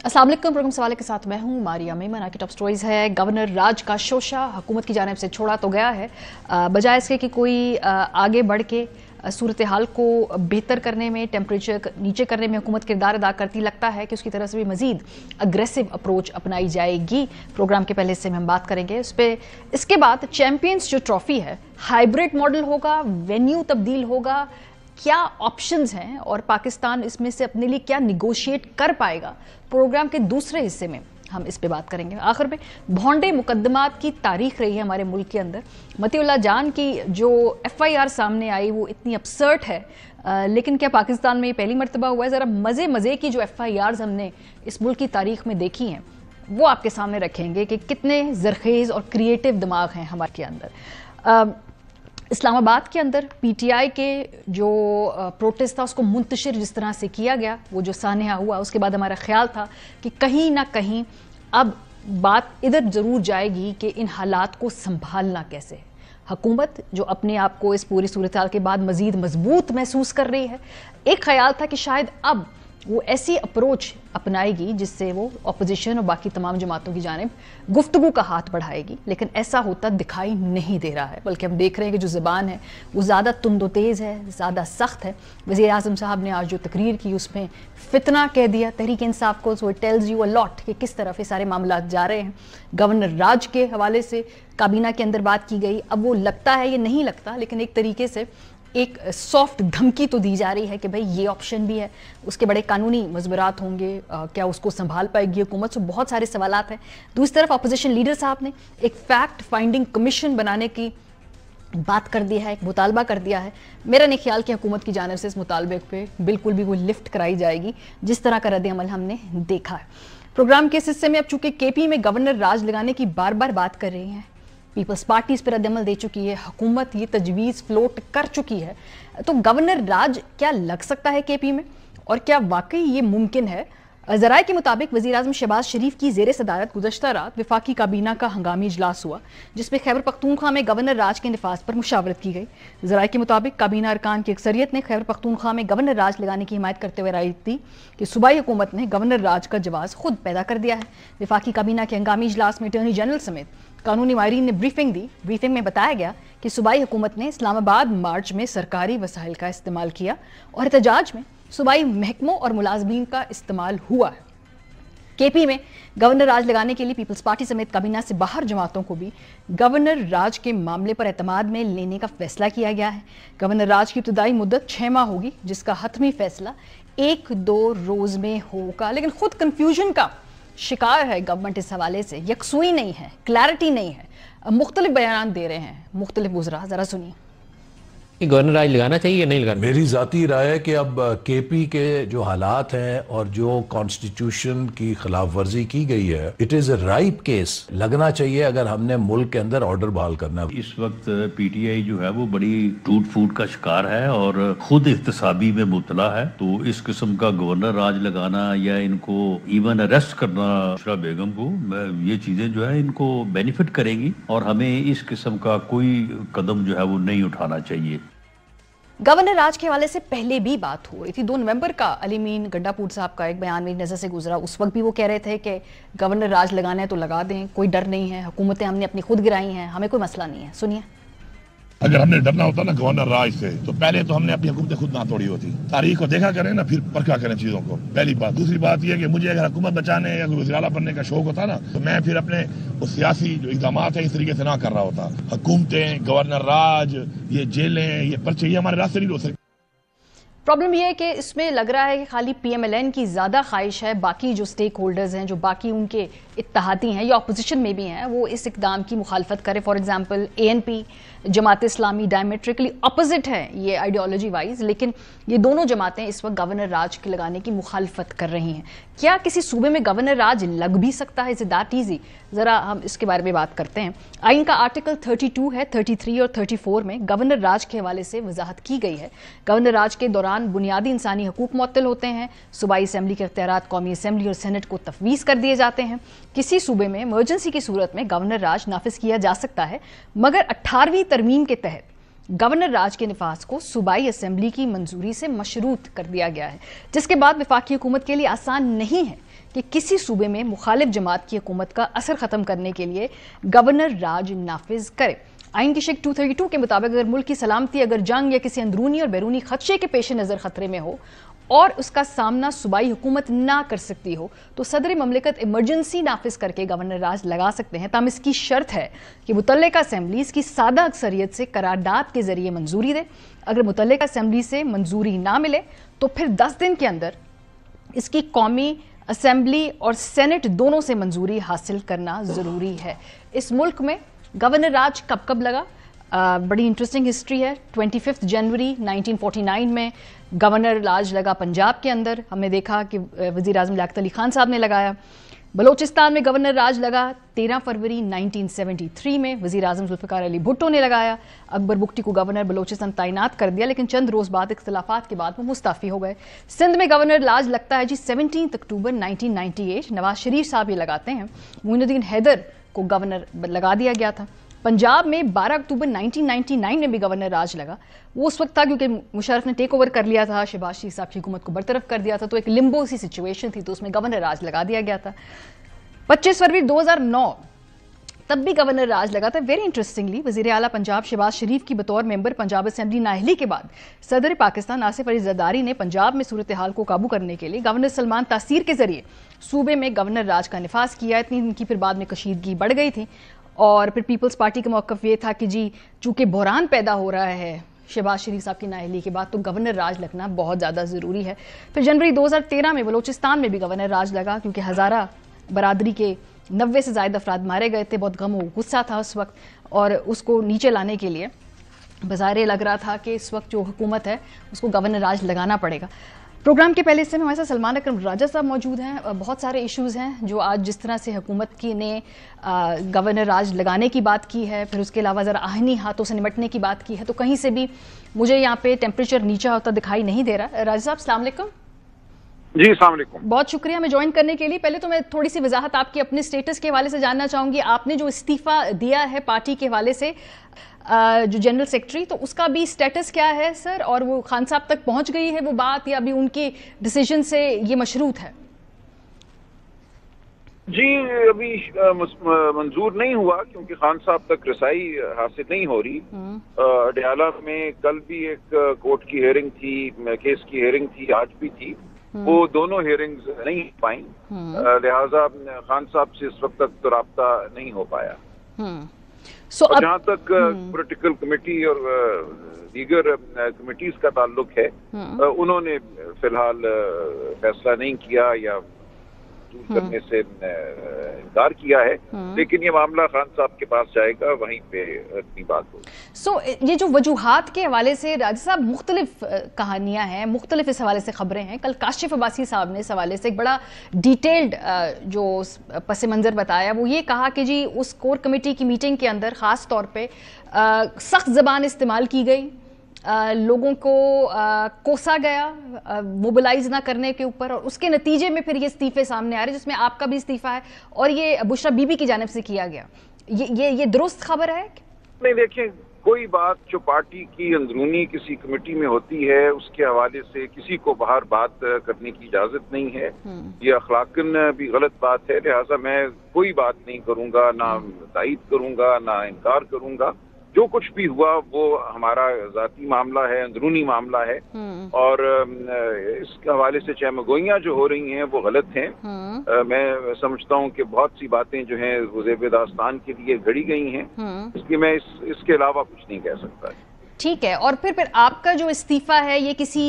अस्सलाम वालेकुम। प्रोग्राम सवाल के साथ मैं हूं मारिया मेमन। की टॉप स्टोरीज है, गवर्नर राज का शोशा हुकूमत की जानिब से छोड़ा तो गया है, बजाय इसके कि कोई आगे बढ़ के सूरत हाल को बेहतर करने में, टेम्परेचर नीचे करने में हुकूमत किरदार अदा करती, लगता है कि उसकी तरफ से भी मजीद अग्रेसिव अप्रोच अपनाई जाएगी। प्रोग्राम के पहले हिस्से में हम बात करेंगे उस पर। इसके बाद चैंपियंस जो ट्रॉफी है, हाइब्रिड मॉडल होगा, वेन्यू तब्दील होगा, क्या ऑप्शंस हैं और पाकिस्तान इसमें से अपने लिए क्या निगोशिएट कर पाएगा, प्रोग्राम के दूसरे हिस्से में हम इस पे बात करेंगे। आखिर में भोंडे मुकदमात की तारीख रही है हमारे मुल्क के अंदर। मतीउल्लाह जान की जो FIR सामने आई वो इतनी अपसर्ट है, लेकिन क्या पाकिस्तान में ये पहली मरतबा हुआ है? ज़रा मज़े की जो FIRs हमने इस मुल्क की तारीख में देखी हैं वो आपके सामने रखेंगे कि कितने जरखेज़ और क्रिएटिव दिमाग हैं हमारे के अंदर। इस्लामाबाद के अंदर PTI के जो प्रोटेस्ट था उसको मुंतशिर जिस तरह से किया गया, वो जो सानहा हुआ, उसके बाद हमारा ख्याल था कि कहीं ना कहीं अब बात इधर ज़रूर जाएगी कि इन हालात को संभालना कैसे है। हुकूमत जो अपने आप को इस पूरी सूरत हाल के बाद मज़ीद मजबूत महसूस कर रही है, एक ख्याल था कि शायद अब वो ऐसी अप्रोच अपनाएगी जिससे वो अपोजिशन और बाकी तमाम जमातों की जानिब गुफ्तगू का हाथ बढ़ाएगी, लेकिन ऐसा होता दिखाई नहीं दे रहा है। बल्कि हम देख रहे हैं कि जो ज़बान है वो ज़्यादा तुंदो तेज़ है, ज़्यादा सख्त है। वज़ीर आज़म साहब ने आज जो तकरीर की उसमें फितना कह दिया तहरीक इंसाफ को। So it tells you a lot कि किस तरफ ये सारे मामला जा रहे हैं। गवर्नर राज के हवाले से काबीना के अंदर बात की गई। अब वो लगता है, ये नहीं लगता, लेकिन एक तरीके से एक सॉफ्ट धमकी तो दी जा रही है कि भाई ये ऑप्शन भी है। उसके बड़े कानूनी मजबरात होंगे, क्या उसको संभाल पाएगी हुकूमत? से बहुत सारे सवालात हैं। दूसरी तरफ अपोजिशन लीडर साहब ने एक फैक्ट फाइंडिंग कमीशन बनाने की बात कर दी है, एक मुतालबा कर दिया है। मेरा नहीं ख्याल कि हुकूमत की जानिब से इस मुतालबे पे बिल्कुल भी वो लिफ्ट कराई जाएगी जिस तरह का रद्द अमल हमने देखा है। प्रोग्राम के इस हिस्से में अब चूंकि KP में गवर्नर राज लगाने की बार बार बात कर रही हैं, पीपल्स पार्टी इस पर रद्दअमल दे चुकी है, हुकूमत ये तजवीज़ फ्लोट कर चुकी है, तो गवर्नर राज क्या लग सकता है KP में और क्या वाकई ये मुमकिन है? ज़राए के मुताबिक वज़ीर आज़म शहबाज शरीफ की ज़ेर सदारत गुज़श्ता रात वफाकी काबीना का हंगामी इजलास हुआ, जिसमें खैबर पख्तूनख्वा में गवर्नर राज के नफाज पर मुशावरत की गई। ज़राए के मुताबिक काबीना अरकान की अक्सरियत ने खैबर पख्तूनख्वा में गवर्नर राज लगाने की हिमायत करते हुए राय दी कि सूबाई हुकूमत ने गवर्नर राज का जवाज़ खुद पैदा कर दिया है। वफाकी काबीना के हंगामी इजलास में अटॉर्नी जनरल समेत कानूनी माहिरीन ने ब्रीफिंग दी। ब्रीफिंग में बताया गया कि सूबाई हुकूमत ने इस्लामाबाद मार्च में सरकारी वसाइल का इस्तेमाल किया और एहतजाज में सूबाई महकमों और मुलाजमीन का इस्तेमाल हुआ है। KP में गवर्नर राज लगाने के लिए पीपल्स पार्टी समेत काबीना से बाहर जमातों को भी गवर्नर राज के मामले पर एतमाद में लेने का फैसला किया गया है। गवर्नर राज की इब्तदाई मुद्दत 6 माह होगी, जिसका हतमी फैसला 1-2 रोज में होगा। लेकिन खुद कंफ्यूजन का शिकार है गवर्नमेंट इस हवाले से, यकसुई नहीं है, क्लैरिटी नहीं है, मुख्तलिफ बयान दे रहे हैं मुख्तलिफ वज़रा। ज़रा सुनिए। गवर्नर राज लगाना चाहिए या नहीं लगाना? मेरी ज़ाती राय है कि अब KP के जो हालात हैं और जो कॉन्स्टिट्यूशन की खिलाफ वर्जी की गई है, it is a ripe case, लगना चाहिए अगर हमने मुल्क के अंदर ऑर्डर बहाल करना है। इस वक्त PTI जो है वो बड़ी टूट फूट का शिकार है और खुद इख्तिसाबी में मुबतला है। तो इस किस्म का गवर्नर राज लगाना या इनको इवन अरेस्ट करना बुशरा बेगम को, ये चीज़ें जो है इनको बेनिफिट करेंगी और हमें इस किस्म का कोई कदम जो है वो नहीं उठाना चाहिए। गवर्नर राज के हवाले से पहले भी बात हो रही थी। 2 नवंबर का अली मीन गंडापुर साहब का एक बयान मेरी नज़र से गुजरा। उस वक्त भी वो कह रहे थे कि गवर्नर राज लगाना है तो लगा दें, कोई डर नहीं है, हुकूमतें हमने अपनी खुद गिराई हैं, हमें कोई मसला नहीं है। सुनिए। अगर हमने डरना होता ना गवर्नर राज से, तो पहले तो हमने अपनी हुकूमतें खुद ना तोड़ी होती। तारीख को देखा करें ना, फिर परखा करें चीजों को। पहली बात। दूसरी बात यह कि मुझे अगर हुकूमत बचाने या वज़ीर आला बनने का शौक होता ना, तो मैं फिर अपने उस सियासी जो इक़दाम है इस तरीके से ना कर रहा होता। हुकूमतें, गवर्नर राज, ये जेलें, ये पर्चे, ये हमारे रास्ते नहीं रोक सकते। प्रॉब्लम यह है कि इसमें लग रहा है कि खाली PMLN की ज़्यादा ख्वाहिश है, बाकी जो स्टेक होल्डर्स हैं, जो बाकी उनके इत्तेहादी हैं या अपोजिशन में भी हैं, वो इस इकदाम की मुखालफत करें। For example ANP, Jamaat Islami diametrically opposite है ये आइडियोलॉजी वाइज, लेकिन ये दोनों जमातें इस वक्त गवर्नर राज के लगाने की मुखालफत कर रही हैं। क्या किसी सूबे में गवर्नर राज लग भी सकता है? Is it that easy? ज़रा हम इसके बारे में बात करते हैं। आइन का आर्टिकल 32 है, 33 और 34 में गवर्नर राज के हवाले से वजाहत की गई है। गवर्नर राज के दौरान बुनियादी इंसानी हकूक मुअत्तल होते हैं, सूबाई असम्बली के इख्तियारात कौमी असम्बली और सेनेट को तफवीज़ कर दिए जाते हैं। किसी सूबे में इमरजेंसी की सूरत में गवर्नर राज नाफिज किया जा सकता है, मगर 18वीं तरमीम के तहत गवर्नर राज के नफाज को सूबाई असम्बली की मंजूरी से मशरूत कर दिया गया है, जिसके बाद वफाकी हुकूमत के लिए आसान नहीं है کہ کسی صوبے میں مخالف جماعت کی حکومت کا اثر ختم کرنے کے لیے گورنر راج نافذ کرے۔ آئین کی شق 232 کے مطابق اگر ملک کی سلامتی اگر جنگ یا کسی اندرونی اور بیرونی خدشے کے پیش نظر خطرے میں ہو اور اس کا سامنا صوبائی حکومت نہ کر سکتی ہو تو صدر مملکت ایمرجنسی نافذ کر کے گورنر راج لگا سکتے ہیں، تاہم اس کی شرط ہے کہ متعلقہ اسمبلی اس کی سادہ اکثریت سے قرارداد کے ذریعے منظوری دے۔ اگر متعلقہ اسمبلی سے منظوری نہ ملے تو پھر 10 دن کے اندر اس کی قومی اسمبلی اور سینٹ دونوں سے منظوری حاصل کرنا ضروری ہے۔ اس ملک میں گورنر راج کب لگا؟ بڑی انٹرسٹنگ ہسٹری ہے۔ 25 جنوری 1949 میں گورنر راج لگا پنجاب کے اندر، ہم نے دیکھا کہ وزیر اعظم لیاقت علی خان صاحب نے لگایا۔ بلوچستان میں گورنر راج لگا 13 فروری 1973 میں، وزیر اعظم ذوالفقار علی بھٹو نے لگایا۔ اکبر بگٹی کو گورنر بلوچستان تعینات کر دیا، لیکن چند روز بعد اختلافات کے بعد وہ مستعفی ہو گئے۔ سندھ میں گورنر راج لگتا ہے 17 اکتوبر 1998، نواز شریف صاحب یہ لگاتے ہیں۔ معین الدین حیدر کو گورنر لگا دیا گیا تھا۔ پنجاب میں 12 اکتوبر 1999 میں بھی گورنر راج لگا، وہ اس وقت تھا کیونکہ مشرف نے ٹیک اوور کر لیا تھا، شہباز شریف صاحب کی حکومت کو برطرف کر دیا تھا، تو ایک لمبو سی سچویشن تھی، تو اس میں گورنر راج لگا دیا گیا تھا۔ 25 فروری 2009 تب بھی گورنر راج لگا تھا۔ ویری انٹرسٹنگلی وزیر اعلیٰ پنجاب شہباز شریف کی بطور ممبر پنجاب اسمبلی نااہلی کے بعد صدر پاکستان آصف علی زرداری نے پنجاب میں صورتحال کو قابو کرنے کے لیے گورنر سلمان تاثیر کے ذریعے صوبے میں گورنر راج کا نفاذ کیا۔ اتنی ان کی پھر بعد میں کشیدگی بڑھ گئی تھی، اور پھر پیپلز پارٹی کا موقف یہ تھا کہ جی چونکہ بحران پیدا ہو رہا ہے شہباز شریف صاحب کی نااہلی کے بعد تو گورنر راج لگنا بہت زیادہ ضروری ہے۔ پھر جنوری 2013 میں بلوچستان میں بھی گورنر راج لگا، کیونکہ ہزارہ برادری کے 90 سے زائد افراد مارے گئے تھے، بہت غم و غصہ تھا اس وقت، اور اس کو نیچے لانے کے لیے بظاہر لگ رہا تھا کہ اس وقت جو حکومت ہے اس کو گورنر راج لگانا پڑے گا۔ پروگرام کے پہلے سے ہمارے ساتھ سلمان اکرم راجہ صاحب موجود ہیں۔ بہت سارے ایشوز ہیں جو آج جس طرح سے حکومت کی نے گورنر راج لگانے کی بات کی ہے، پھر اس کے علاوہ ذرا آہنی ہاتھوں سے نمٹنے کی بات کی ہے، تو کہیں سے بھی مجھے یہاں پہ ٹیمپریچر نیچا ہوتا دکھائی نہیں دے رہا۔ راجہ صاحب السلام علیکم۔ جی السلام علیکم، بہت شکریہ ہمیں جوائن کرنے کے لیے۔ پہلے تو میں تھوڑی سی وضاحت آپ کے اپنے سٹیٹس کے حوالے سے جاننا چاہوں گی۔ آپ نے جو استعفیٰ دیا ہے پارٹی کے حوالے سے جو جنرل سیکرٹری، تو اس کا بھی سٹیٹس کیا ہے سر، اور وہ خان صاحب تک پہنچ گئی ہے وہ بات یا ابھی ان کے ڈیسیجن سے یہ مشروط ہے؟ جی ابھی منظور نہیں ہوا کیونکہ خان صاحب تک رسائی حاصل نہیں ہو رہی۔ اڈیالہ میں کل بھی ایک کورٹ کی ہیئرنگ تھی، کیس کی ہیئرنگ تھی، آج بھی تھی، وہ دونوں ہیئرنگز نہیں ہو پائیں، لہٰذا خان صاحب سے اس وقت تک تو رابطہ نہیں ہو پایا۔ جہاں تک پولیٹیکل کمیٹی اور دیگر کمیٹیز کا تعلق ہے، انہوں نے فی الحال فیصلہ نہیں کیا یا کرنے سے انکار کیا ہے، لیکن یہ معاملہ خان صاحب کے پاس جائے گا، وہیں پہ اپنی بات ہوگی۔ یہ جو وجوہات کے حوالے سے راجہ صاحب مختلف کہانیاں ہیں، مختلف اس حوالے سے خبریں ہیں۔ کل کاشف عباسی صاحب نے اس حوالے سے ایک بڑا ڈیٹیلڈ جو پس منظر بتایا، وہ یہ کہا کہ جی اس کور کمیٹی کی میٹنگ کے اندر خاص طور پہ سخت زبان استعمال کی گئی، لوگوں کو کوسا گیا موبلائز نہ کرنے کے اوپر، اور اس کے نتیجے میں پھر یہ استعفے سامنے آ رہے، جس میں آپ کا بھی استعفیٰ ہے اور یہ بشرا بی بی کی جانب سے کیا گیا۔ یہ درست خبر ہے؟ نہیں، دیکھیں کوئی بات جو پارٹی کی اندرونی کسی کمیٹی میں ہوتی ہے اس کے حوالے سے کسی کو باہر بات کرنے کی اجازت نہیں ہے، یہ اخلاقاً بھی غلط بات ہے، لہٰذا میں کوئی بات نہیں کروں گا، نہ تائید کروں گا نہ انکار کروں گا۔ جو کچھ بھی ہوا وہ ہمارا ذاتی معاملہ ہے، اندرونی معاملہ ہے، اور اس کے حوالے سے چہمہ گوئیاں جو ہو رہی ہیں وہ غلط ہیں۔ میں سمجھتا ہوں کہ بہت سی باتیں جو ہیں وہ زیب داستان کے لیے گھڑی گئی ہیں، اس لیے میں اس کے علاوہ کچھ نہیں کہہ سکتا۔ ٹھیک ہے، اور پھر آپ کا جو استعفیٰ ہے یہ کسی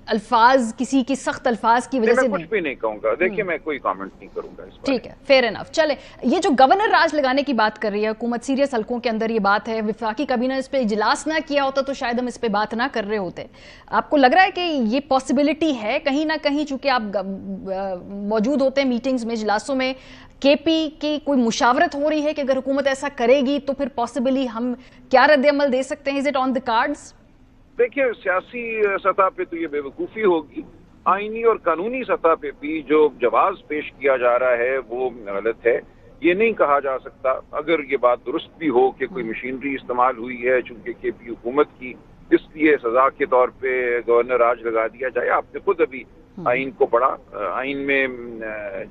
الفاظ، کسی کی سخت الفاظ کی وجہ سے میں کچھ بھی نہیں کہوں گا، دیکھیں میں کوئی کامنٹ نہیں کروں گا اس بارے۔ ٹھیک ہے، فیئر انف۔ چلے، یہ جو گورنر راج لگانے کی بات کر رہی ہے حکومت، سیریس حلقوں کے اندر یہ بات ہے، وفاقی کابینہ اس پہ اجلاس نہ کیا ہوتا تو شاید ہم اس پہ بات نہ کر رہے ہوتے۔ آپ کو لگ رہا ہے کہ یہ پاسبلٹی ہے کہیں نہ کہیں، چونکہ آپ موجود ہوتے ہیں میٹنگز میں، اجلاسوں میں، کے پی کی کوئی مشاورت ہو رہی ہے کہ اگر حکومت ایسا کرے گی تو پھر پاسبلی ہم کیا رد عمل دے سکتے ہیں؟ Is it on the cards? دیکھیں سیاسی سطح پہ تو یہ بے وقوفی ہوگی، آئینی اور قانونی سطح پہ بھی جو جواز پیش کیا جا رہا ہے وہ غلط ہے۔ یہ نہیں کہا جا سکتا، اگر یہ بات درست بھی ہو کہ کوئی مشینری استعمال ہوئی ہے چونکہ کے پی حکومت کی، اس لیے سزا کے طور پہ گورنر راج لگا دیا جائے۔ آپ نے خود ابھی आइन को पढ़ा। आइन में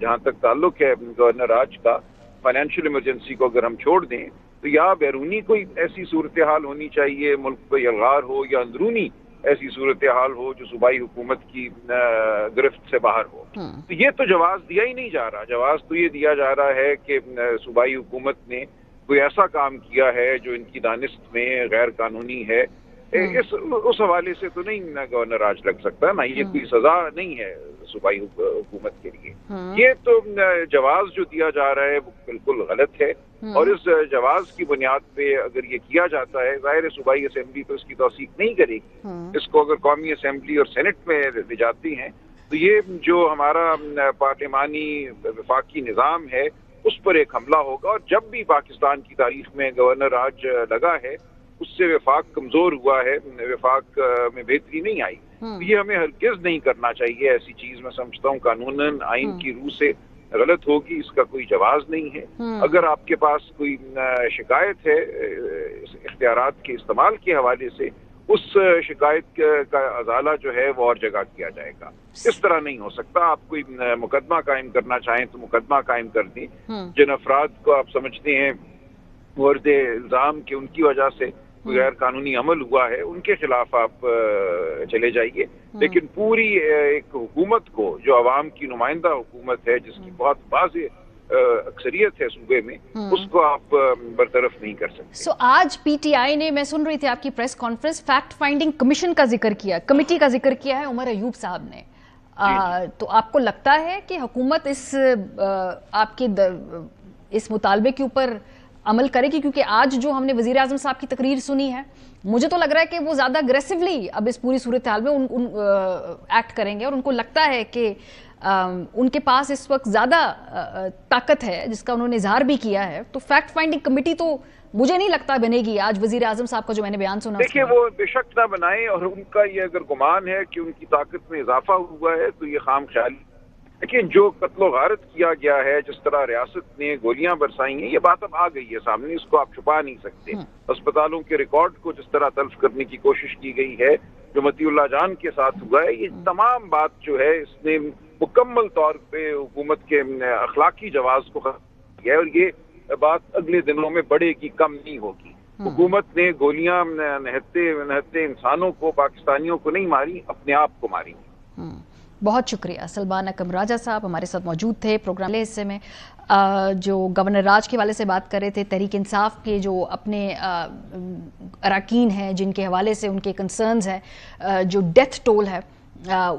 जहाँ तक ताल्लुक है गवर्नर राज का, फाइनेंशियल इमरजेंसी को अगर हम छोड़ दें तो या बैरूनी कोई ऐसी सूरत हाल होनी चाहिए, मुल्क को यलगार हो, या अंदरूनी ऐसी सूरत हाल हो जो सूबाई हुकूमत की गिरफ्त से बाहर हो। तो ये तो जवाब दिया ही नहीं जा रहा। जवाब तो ये दिया जा रहा है कि सूबाई हुकूमत ने कोई ऐसा काम किया है जो इनकी दानिस्त में गैर कानूनी है। उस हवाले से तो नहीं गवर्नर राज लग सकता ना, ये कोई सजा नहीं है सूबाई हुकूमत के लिए। ये तो जवाब जो दिया जा रहा है वो बिल्कुल गलत है, और इस जवाब की बुनियाद पे अगर ये किया जाता है, ज़ाहिर सूबाई असेंबली तो इसकी तौसीक नहीं करेगी। इसको अगर कौमी असेंबली और सेनेट में ले जाती हैं तो ये जो हमारा पार्लिमानी वफाकी निज़ाम है उस पर एक हमला होगा। और जब भी पाकिस्तान की तारीख में गवर्नर राज लगा है उससे वफाक कमजोर हुआ है, वफाक में बेहतरी नहीं आई। तो ये हमें हरगिज़ नहीं करना चाहिए। ऐसी चीज मैं समझता हूँ कानूनन आइन की रूह से गलत होगी, इसका कोई जवाब नहीं है। अगर आपके पास कोई शिकायत है इख्तियारात के इस्तेमाल के हवाले से, उस शिकायत का अजाला जो है वो और जगह किया जाएगा। इस तरह नहीं हो सकता। आप कोई मुकदमा कायम करना चाहें तो मुकदमा कायम कर दें। जिन अफराद को आप समझते हैं मुर्द इल्जाम के उनकी वजह से गैर कानूनी अमल हुआ है उनके खिलाफ आप चले जाइए, लेकिन पूरी एक हुकूमत को जो अवाम की नुमाइंदा हुकूमत है, जिसकी बहुत वाज़ेह अक्सरियत है सूबे में, उसको आप बरतरफ नहीं कर सकते। आज पीटीआई ने, मैं सुन रही थी आपकी press conference, fact finding commission का जिक्र किया, कमेटी का जिक्र किया है उमर अयूब साहब ने। तो आपको लगता है कि हुकूमत इस मुतालबे के ऊपर अमल करेगी? क्योंकि आज जो हमने वजीर आजम साहब की तकरीर सुनी है, मुझे तो लग रहा है कि वो ज्यादा अग्रेसिवली अब इस पूरी सूरत हाल में एक्ट करेंगे, और उनको लगता है कि उनके पास इस वक्त ज्यादा ताकत है, जिसका उन्होंने इजहार भी किया है। तो फैक्ट फाइंडिंग कमेटी तो मुझे नहीं लगता बनेगी आज वजीर आजम साहब का जो मैंने बयान सुना। देखिए, वो बेशक ना बनाए, और उनका ये अगर गुमान है कि उनकी ताकत में इजाफा हुआ है तो ये खाम ख्याली। लेकिन जो कत्लो गारत किया गया है, जिस तरह रियासत ने गोलियां बरसाई हैं, ये बात अब आ गई है सामने, इसको आप छुपा नहीं सकते। अस्पतालों के रिकॉर्ड को जिस तरह तल्फ करने की कोशिश की गई है, जो मतीउल्लाह जान के साथ हुआ है, ये तमाम बात जो है इसने मुकम्मल तौर पे हुकूमत के अखलाकी जवाब को खत्म किया है, और ये बात अगले दिनों में बढ़ेगी, कम नहीं होगी। हुकूमत ने गोलियां नहते इंसानों को, पाकिस्तानियों को नहीं मारी, अपने आप को मारी। बहुत शुक्रिया। सलमान अकम राजा साहब हमारे साथ मौजूद थे प्रोग्राम के हिस्से में, जो गवर्नर राज के हवाले से बात कर रहे थे। तहरीक इंसाफ के जो अपने अरकान हैं, जिनके हवाले से उनके कंसर्न्स हैं, जो डेथ टोल है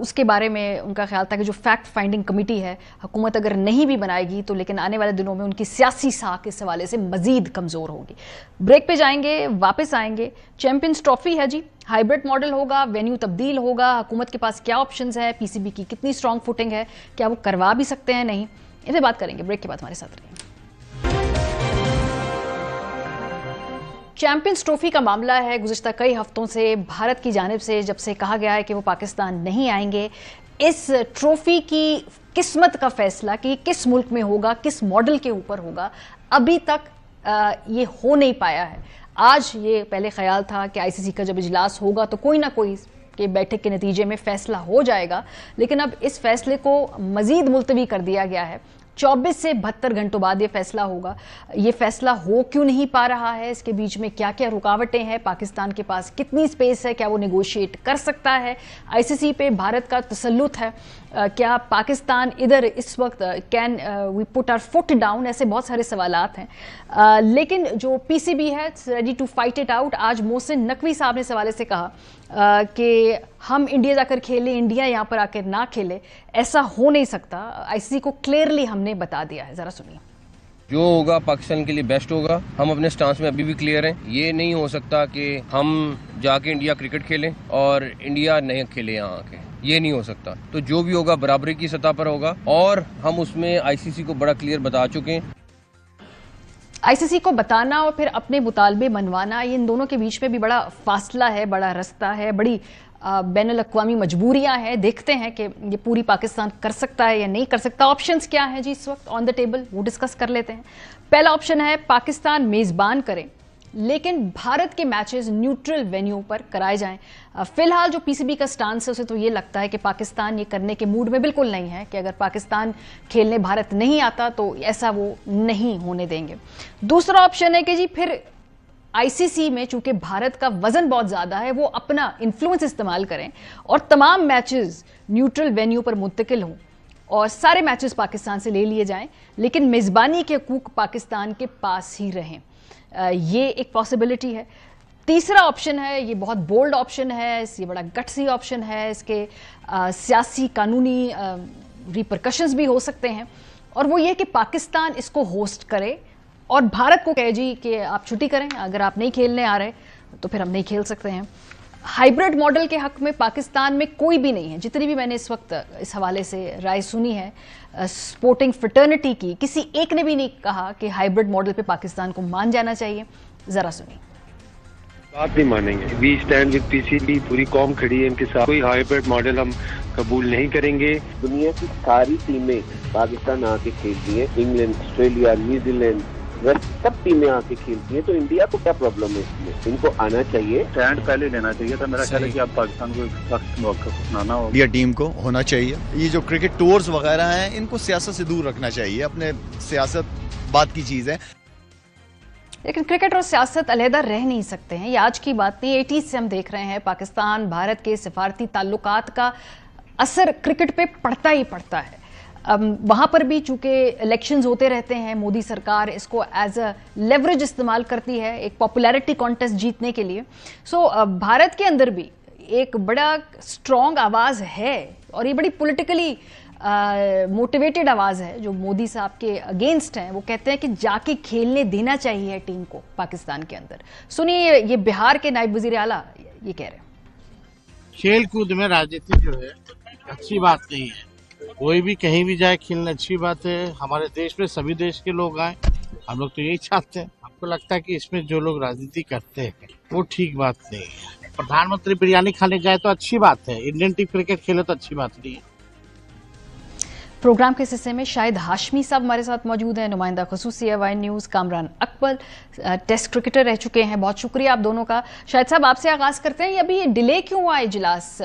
उसके बारे में उनका ख्याल था कि जो फैक्ट फाइंडिंग कमेटी है, हुकूमत अगर नहीं भी बनाएगी तो लेकिन आने वाले दिनों में उनकी सियासी साख इस हवाले से मजीद कमज़ोर होगी। ब्रेक पे जाएंगे, वापस आएंगे। चैंपियंस ट्रॉफी है जी, हाइब्रिड मॉडल होगा, वेन्यू तब्दील होगा, हुकूमत के पास क्या ऑप्शंस है, पीसीबी की कितनी स्ट्रॉन्ग फुटिंग है, क्या वो करवा भी सकते हैं, नहीं, इस पर बात करेंगे। ब्रेक के बाद हमारे साथ रहिए। चैंपियंस ट्रॉफी का मामला है। गुज़िश्ता कई हफ्तों से भारत की जानिब से जब से कहा गया है कि वो पाकिस्तान नहीं आएंगे, इस ट्रॉफी की किस्मत का फैसला कि किस मुल्क में होगा, किस मॉडल के ऊपर होगा, अभी तक ये हो नहीं पाया है। आज ये पहले ख्याल था कि आईसीसी का जब इजलास होगा तो कोई ना कोई के बैठक के नतीजे में फैसला हो जाएगा, लेकिन अब इस फैसले को मजीद मुलतवी कर दिया गया है। 24 से 72 घंटों बाद ये फैसला होगा। ये फैसला हो क्यों नहीं पा रहा है, इसके बीच में क्या क्या रुकावटें हैं, पाकिस्तान के पास कितनी स्पेस है, क्या वो नेगोशिएट कर सकता है, आईसीसी पे भारत का तसल्लुत है, क्या पाकिस्तान इधर इस वक्त can we put our foot down, ऐसे बहुत सारे सवालात हैं। लेकिन जो पीसीबी है ready to fight it out. आज मोहसिन नकवी साहब ने इस हवाले से कहा कि हम इंडिया जाकर खेलें, इंडिया यहाँ पर आकर ना खेले, ऐसा हो नहीं सकता। आईसीसी को क्लियरली हमने बता दिया है, जरा सुनिए। जो होगा पाकिस्तान के लिए बेस्ट होगा। हम अपने स्टांस में अभी भी क्लियर हैं। ये नहीं हो सकता कि हम जाके इंडिया क्रिकेट खेलें और इंडिया नहीं खेले यहाँ आके, ये नहीं हो सकता। तो जो भी होगा बराबरी की सतह पर होगा, और हम उसमें आईसीसी को बड़ा क्लियर बता चुके हैं। आईसीसी को बताना और फिर अपने मुतालबे मनवाना, इन दोनों के बीच में भी बड़ा फासला है, बड़ा रास्ता है, बड़ी बैनुल-अक़वामी मजबूरियां हैं। देखते हैं कि ये पूरी पाकिस्तान कर सकता है या नहीं कर सकता। ऑप्शंस क्या हैं जी इस वक्त ऑन द टेबल, वो डिस्कस कर लेते हैं। पहला ऑप्शन है पाकिस्तान मेज़बान करे, लेकिन भारत के मैचेस न्यूट्रल वेन्यू पर कराए जाएं। फिलहाल जो पीसीबी का स्टांस है उसे तो ये लगता है कि पाकिस्तान ये करने के मूड में बिल्कुल नहीं है कि अगर पाकिस्तान खेलने भारत नहीं आता तो ऐसा वो नहीं होने देंगे। दूसरा ऑप्शन है कि जी फिर आईसीसी में चूंकि भारत का वजन बहुत ज्यादा है वो अपना इन्फ्लुएंस इस्तेमाल करें और तमाम मैचेस न्यूट्रल वेन्यू पर मुंतकिल हों और सारे मैचेस पाकिस्तान से ले लिए जाएं, लेकिन मेजबानी के हकूक पाकिस्तान के पास ही रहें। ये एक पॉसिबिलिटी है। तीसरा ऑप्शन है, ये बहुत बोल्ड ऑप्शन है, ये बड़ा गट्सी ऑप्शन है, इसके सियासी कानूनी रिपरकशंस भी हो सकते हैं, और वो ये कि पाकिस्तान इसको होस्ट करे और भारत को कहे जी कि आप छुट्टी करें, अगर आप नहीं खेलने आ रहे तो फिर हम नहीं खेल सकते हैं। हाइब्रिड मॉडल के हक में पाकिस्तान में कोई भी नहीं है। जितनी भी मैंने इस वक्त इस हवाले से राय सुनी है स्पोर्टिंग फ्रेटर्निटी की, किसी एक ने भी नहीं कहा कि हाइब्रिड मॉडल पे पाकिस्तान को मान जाना चाहिए। जरा सुनिए। बात नहीं मानेंगे। वी स्टैंड विद पीसीबी, पूरी कौम खड़ी है इनके साथ। कोई हाइब्रिड मॉडल हम कबूल नहीं करेंगे। दुनिया की सारी टीमें पाकिस्तान आके खेलती है, इंग्लैंड, ऑस्ट्रेलिया, न्यूजीलैंड, सब टीमें आके खेलती हैं, तो इंडिया को क्या प्रॉब्लम है इसमें? इनको आना चाहिए, स्टैंड पहले लेना चाहिए था। मेरा ख्याल है कि आप पाकिस्तान को सख्त मौका अपनाना होगा। इंडिया टीम को होना चाहिए। ये जो क्रिकेट टूर्स वगैरह हैं इनको सियासत से दूर रखना चाहिए। अपने सियासत बात की चीज है, लेकिन क्रिकेट और सियासत अलहदा रह नहीं सकते हैं। ये आज की बात नहीं, 80s से हम देख रहे हैं पाकिस्तान भारत के सिफारती ताल्लुकात का असर क्रिकेट पे पड़ता ही पड़ता है। वहाँ पर भी चूंकि इलेक्शंस होते रहते हैं, मोदी सरकार इसको एज अ लेवरेज इस्तेमाल करती है एक पॉपुलैरिटी कॉन्टेस्ट जीतने के लिए। सो भारत के अंदर भी एक बड़ा स्ट्रॉन्ग आवाज़ है और ये बड़ी पॉलिटिकली मोटिवेटेड आवाज़ है जो मोदी साहब के अगेंस्ट हैं। वो कहते हैं कि जाके खेलने देना चाहिए टीम को पाकिस्तान के अंदर। सुनिए, ये बिहार के नायब वजीर आला ये कह रहे हैं। खेल कूद में राजनीति जो है अच्छी बात नहीं है। कोई भी कहीं भी जाए खेलना अच्छी बात है। हमारे देश में सभी देश के लोग आए, हम लोग तो यही चाहते हैं। आपको लगता है कि इसमें जो लोग राजनीति करते हैं वो ठीक बात नहीं है। प्रधानमंत्री बिरयानी खाने जाए तो अच्छी बात है, इंडियन टीम क्रिकेट खेले तो अच्छी बात नहीं है। प्रोग्राम के इस हिस्से में शाहिद हाशमी साहब हमारे साथ मौजूद हैं, नुमाइंदा खसूसी अवाइन news. Kamran Akbar test cricketer रह चुके हैं। बहुत शुक्रिया आप दोनों का। शाहिद साहब, आपसे आगाज करते हैं। अभी ये डिले क्यों हुआ इजलास?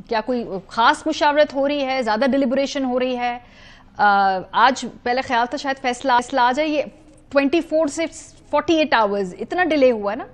क्या कोई खास मुशावरत हो रही है, ज़्यादा डिलिब्रेशन हो रही है? आज पहले ख्याल था शायद फैसला आ जाए, ये 24 से 48 आवर्स इतना डिले हुआ ना?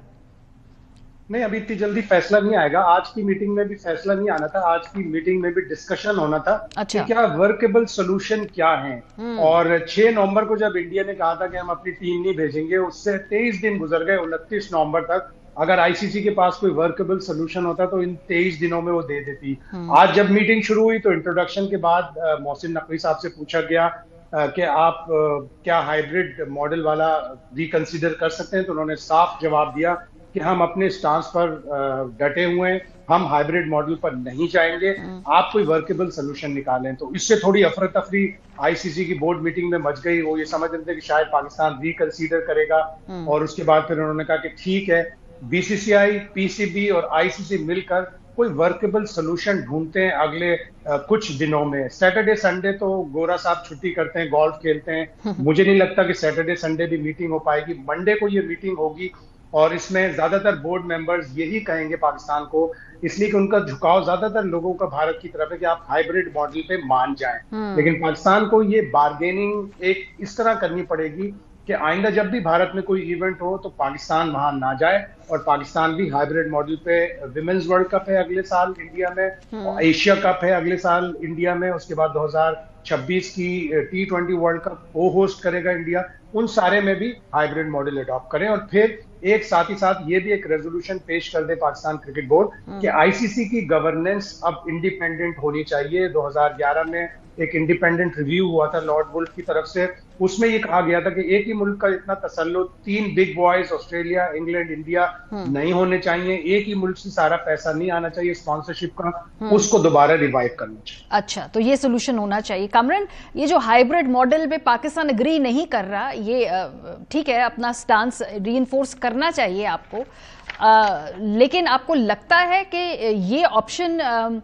नहीं, अभी इतनी जल्दी फैसला नहीं आएगा। आज की मीटिंग में भी फैसला नहीं आना था, आज की मीटिंग में भी डिस्कशन होना था। अच्छा। कि क्या वर्केबल सोल्यूशन क्या है। और 6 नवंबर को जब इंडिया ने कहा था कि हम अपनी टीम नहीं भेजेंगे, उससे 23 दिन गुजर गए, 29 नवंबर तक। अगर आईसीसी के पास कोई वर्केबल सोल्यूशन होता तो इन 23 दिनों में वो दे देती। आज जब मीटिंग शुरू हुई तो इंट्रोडक्शन के बाद मोहसिन नकवी साहब से पूछा गया कि आप क्या हाइब्रिड मॉडल वाला रिकंसिडर कर सकते हैं, तो उन्होंने साफ जवाब दिया कि हम अपने स्टांस पर डटे हुए हैं, हम हाइब्रिड मॉडल पर नहीं जाएंगे, आप कोई वर्केबल सोल्यूशन निकालें। तो इससे थोड़ी अफरा तफरी आईसीसी की बोर्ड मीटिंग में मच गई। वो ये समझ रहे थे कि शायद पाकिस्तान रिकंसीडर करेगा, और उसके बाद फिर उन्होंने कहा कि ठीक है, बीसीसीआई, पीसीबी और आईसीसी मिलकर कोई वर्केबल सोल्यूशन ढूंढते हैं अगले कुछ दिनों में। सैटरडे संडे तो गोरा साहब छुट्टी करते हैं, गोल्फ खेलते हैं। मुझे नहीं लगता कि सैटरडे संडे भी मीटिंग हो पाएगी। मंडे को ये मीटिंग होगी और इसमें ज्यादातर बोर्ड मेंबर्स यही कहेंगे पाकिस्तान को, इसलिए कि उनका झुकाव ज्यादातर लोगों का भारत की तरफ है कि आप हाइब्रिड मॉडल पे मान जाएं। लेकिन पाकिस्तान को ये बार्गेनिंग एक इस तरह करनी पड़ेगी कि आइंदा जब भी भारत में कोई इवेंट हो तो पाकिस्तान वहां ना जाए, और पाकिस्तान भी हाइब्रिड मॉडल पे विमेंस वर्ल्ड कप है अगले साल इंडिया में, और एशिया कप है अगले साल इंडिया में, उसके बाद 2026 की T20 वर्ल्ड कप वो होस्ट करेगा इंडिया। उन सारे में भी हाइब्रिड मॉडल अडॉप्ट करें, और फिर एक साथ ही साथ ये भी एक रेजोल्यूशन पेश कर दे पाकिस्तान क्रिकेट बोर्ड कि आईसीसी की गवर्नेंस अब इंडिपेंडेंट होनी चाहिए। 2011 में एक इंडिपेंडेंट रिव्यू हुआ था लॉर्ड वुल्फ की तरफ से, उसमें ये कहा गया था कि एक ही मुल्क का इतना तसल्लुत 3 big boys Australia, England, India नहीं होने चाहिए। एक ही मुल्क से सारा पैसा नहीं आना चाहिए स्पॉन्सरशिप का, उसको दोबारा रिवाइव करना चाहिए। अच्छा, तो ये सोल्यूशन होना चाहिए। कामरान, ये जो हाइब्रिड मॉडल पे पाकिस्तान एग्री नहीं कर रहा, ये ठीक है, अपना स्टांस रीइंफोर्स करना चाहिए आपको, लेकिन आपको लगता है कि ये ऑप्शन